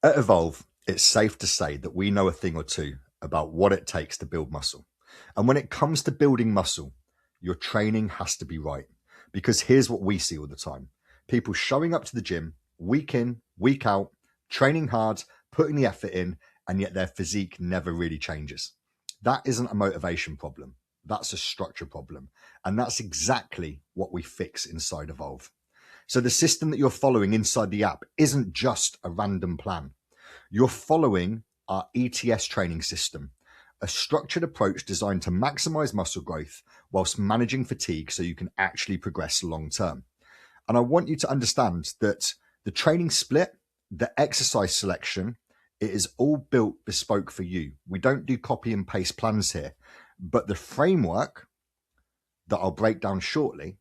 At Evolve, it's safe to say that we know a thing or two about what it takes to build muscle. And when it comes to building muscle, your training has to be right. Because here's what we see all the time: people showing up to the gym week in, week out, training hard, putting the effort in, and yet their physique never really changes. That isn't a motivation problem. That's a structure problem. And that's exactly what we fix inside Evolve. So the system that you're following inside the app isn't just a random plan. You're following our ETS training system, a structured approach designed to maximize muscle growth whilst managing fatigue so you can actually progress long term. And I want you to understand that the training split, the exercise selection, it is all built bespoke for you. We don't do copy and paste plans here, but the framework that I'll break down shortly,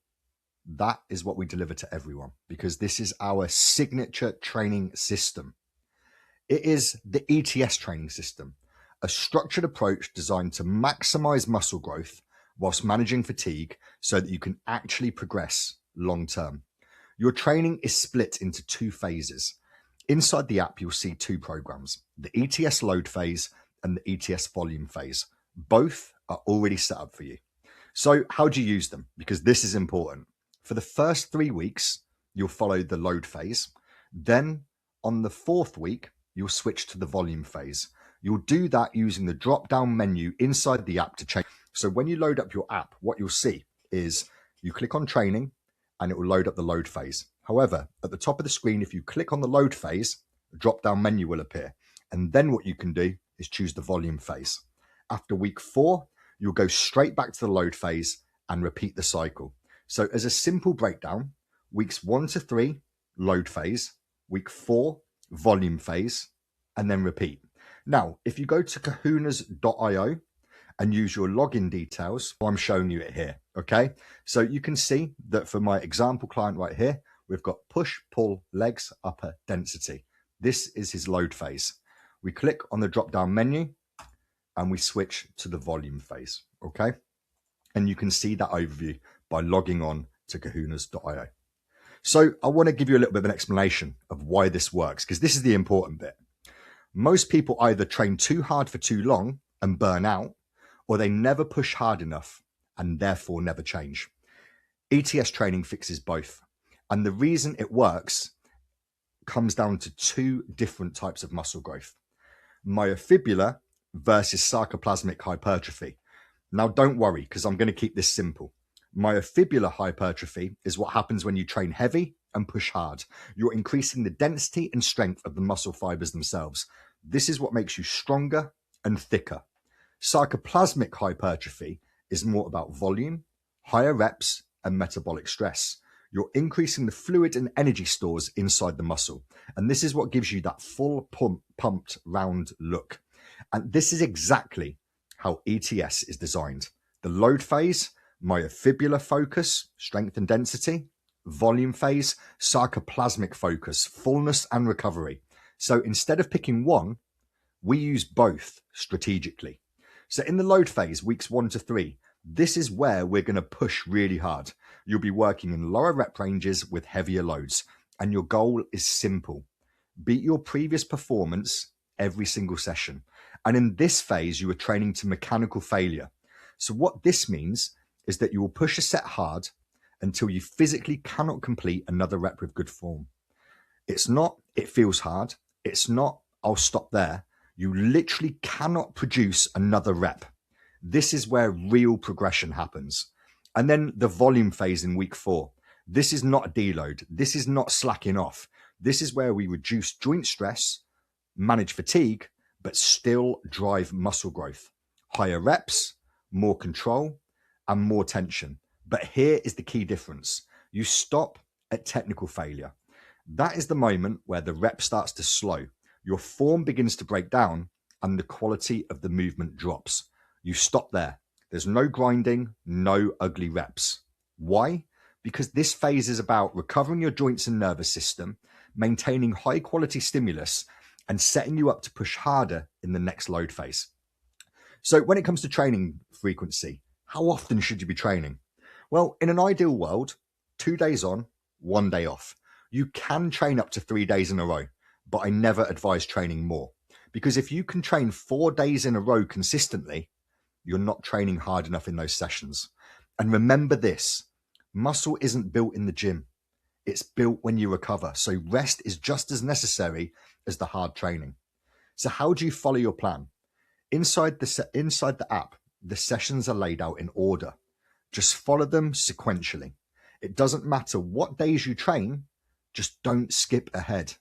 that is what we deliver to everyone, because this is our signature training system. It is the ETS training system, a structured approach designed to maximize muscle growth whilst managing fatigue so that you can actually progress long term. Your training is split into two phases. Inside the app, you'll see two programs, the ETS load phase and the ETS volume phase. Both are already set up for you. So how do you use them? Because this is important. For the first 3 weeks, you'll follow the load phase. Then on the 4th week, you'll switch to the volume phase. You'll do that using the drop-down menu inside the app to change. So when you load up your app, what you'll see is you click on training and it will load up the load phase. However, at the top of the screen, if you click on the load phase, a drop-down menu will appear. And then what you can do is choose the volume phase. After week 4, you'll go straight back to the load phase and repeat the cycle. So as a simple breakdown, weeks 1 to 3, load phase, week 4, volume phase, and then repeat. Now, if you go to kahunas.io and use your login details, I'm showing you it here, okay? So you can see that for my example client right here, we've got push, pull, legs, upper density. This is his load phase. We click on the drop-down menu and we switch to the volume phase, okay? And you can see that overview by logging on to kahunas.io. So I want to give you a little bit of an explanation of why this works, because this is the important bit. Most people either train too hard for too long and burn out, or they never push hard enough and therefore never change. ETS training fixes both. And the reason it works comes down to two different types of muscle growth: myofibrillar versus sarcoplasmic hypertrophy. Now, don't worry, because I'm going to keep this simple. Myofibrillar hypertrophy is what happens when you train heavy and push hard. You're increasing the density and strength of the muscle fibers themselves. This is what makes you stronger and thicker. Sarcoplasmic hypertrophy is more about volume, higher reps, and metabolic stress. You're increasing the fluid and energy stores inside the muscle. And this is what gives you that full pumped round look. And this is exactly how ETS is designed. The load phase, myofibrillar focus, strength and density; volume phase, sarcoplasmic focus, fullness and recovery. So instead of picking one, we use both strategically. So in the load phase, weeks 1 to 3, this is where we're going to push really hard. You'll be working in lower rep ranges with heavier loads. And your goal is simple: beat your previous performance every single session. And in this phase, you are training to mechanical failure. So what this means is that you will push a set hard until you physically cannot complete another rep with good form. It's not, it feels hard. It's not, I'll stop there. You literally cannot produce another rep. This is where real progression happens. And then the volume phase in week 4. This is not a deload. This is not slacking off. This is where we reduce joint stress, manage fatigue, but still drive muscle growth. Higher reps, more control, and more tension. But here is the key difference. You stop at technical failure. That is the moment where the rep starts to slow. Your form begins to break down and the quality of the movement drops. You stop there. There's no grinding, no ugly reps. Why? Because this phase is about recovering your joints and nervous system, maintaining high quality stimulus, and setting you up to push harder in the next load phase. So when it comes to training frequency, how often should you be training? Well, in an ideal world, 2 days on, 1 day off. You can train up to 3 days in a row, but I never advise training more. Because if you can train 4 days in a row consistently, you're not training hard enough in those sessions. And remember this, muscle isn't built in the gym. It's built when you recover. So rest is just as necessary as the hard training. So how do you follow your plan? Inside the app, the sessions are laid out in order. Just follow them sequentially. It doesn't matter what days you train, just don't skip ahead.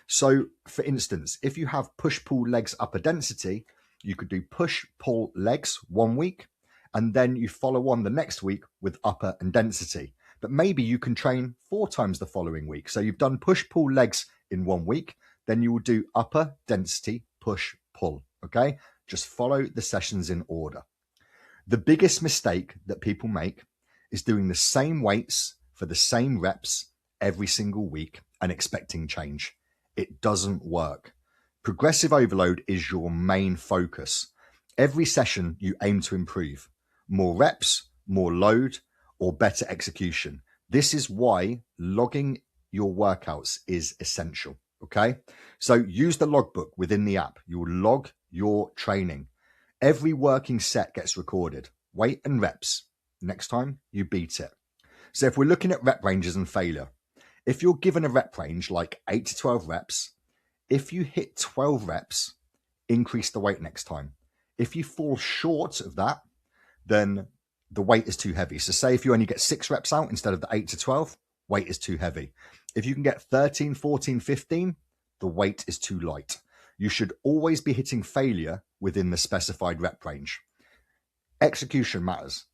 So for instance, if you have push-pull legs upper density, you could do push-pull legs 1 week, and then you follow on the next week with upper and density. But maybe you can train 4 times the following week. So you've done push-pull legs in 1 week, then you will do upper density push-pull, okay? Just follow the sessions in order. The biggest mistake that people make is doing the same weights for the same reps every single week and expecting change. It doesn't work. Progressive overload is your main focus. Every session you aim to improve. More reps, more load, or better execution. This is why logging your workouts is essential, okay? So use the logbook within the app. You'll log your training. Every working set gets recorded. Weight and reps. Next time, you beat it. So if we're looking at rep ranges and failure, if you're given a rep range like 8 to 12 reps, if you hit 12 reps, increase the weight next time. If you fall short of that, then the weight is too heavy. So say if you only get 6 reps out instead of the 8 to 12, weight is too heavy. If you can get 13, 14, 15, the weight is too light. You should always be hitting failure within the specified rep range. Execution matters.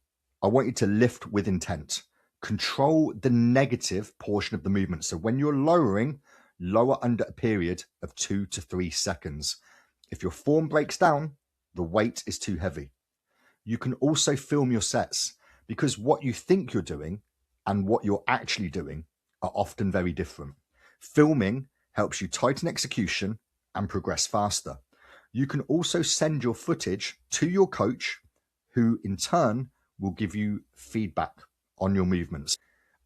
I want you to lift with intent. Control the negative portion of the movement. So when you're lowering, lower under a period of 2 to 3 seconds. If your form breaks down, the weight is too heavy. You can also film your sets because what you think you're doing and what you're actually doing are often very different. Filming helps you tighten execution and progress faster. You can also send your footage to your coach, who in turn will give you feedback on your movements.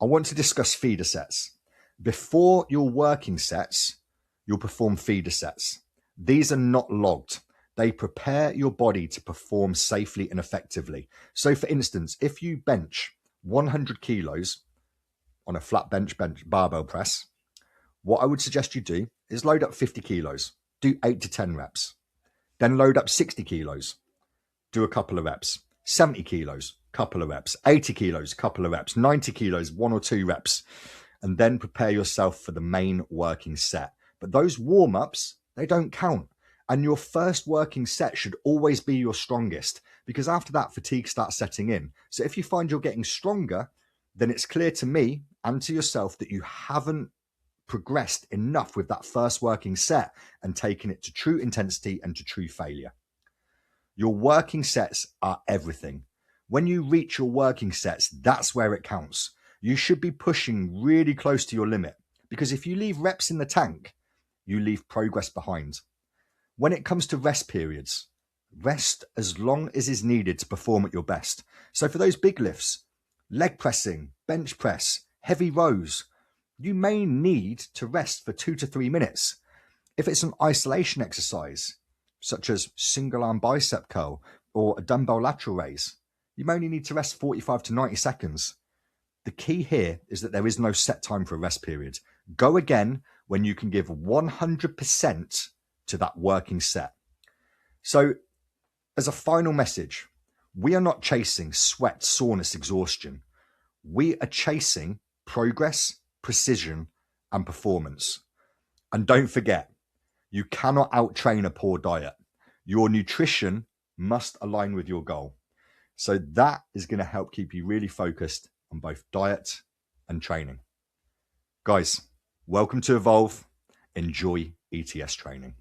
I want to discuss feeder sets. Before your working sets, you'll perform feeder sets. These are not logged. They prepare your body to perform safely and effectively. So for instance, if you bench 100 kilos on a flat bench barbell press, what I would suggest you do is load up 50 kilos, do 8 to 10 reps, then load up 60 kilos, do a couple of reps, 70 kilos, couple of reps, 80 kilos, couple of reps, 90 kilos, 1 or 2 reps, and then prepare yourself for the main working set. But those warm-ups, they don't count. And your first working set should always be your strongest, because after that, fatigue starts setting in. So if you find you're getting stronger, then it's clear to me and to yourself that you haven't progressed enough with that first working set and taken it to true intensity and to true failure. Your working sets are everything. When you reach your working sets, that's where it counts. You should be pushing really close to your limit, because if you leave reps in the tank, you leave progress behind. When it comes to rest periods, rest as long as is needed to perform at your best. So for those big lifts, leg pressing, bench press, heavy rows, you may need to rest for 2 to 3 minutes. If it's an isolation exercise, such as single arm bicep curl or a dumbbell lateral raise, you may only need to rest 45 to 90 seconds. The key here is that there is no set time for a rest period. Go again when you can give 100% to that working set. So as a final message, we are not chasing sweat, soreness, exhaustion. We are chasing progress, precision, and performance. And don't forget, you cannot out-train a poor diet. Your nutrition must align with your goal. So that is going to help keep you really focused on both diet and training. Guys, welcome to Evolve. Enjoy ETS training.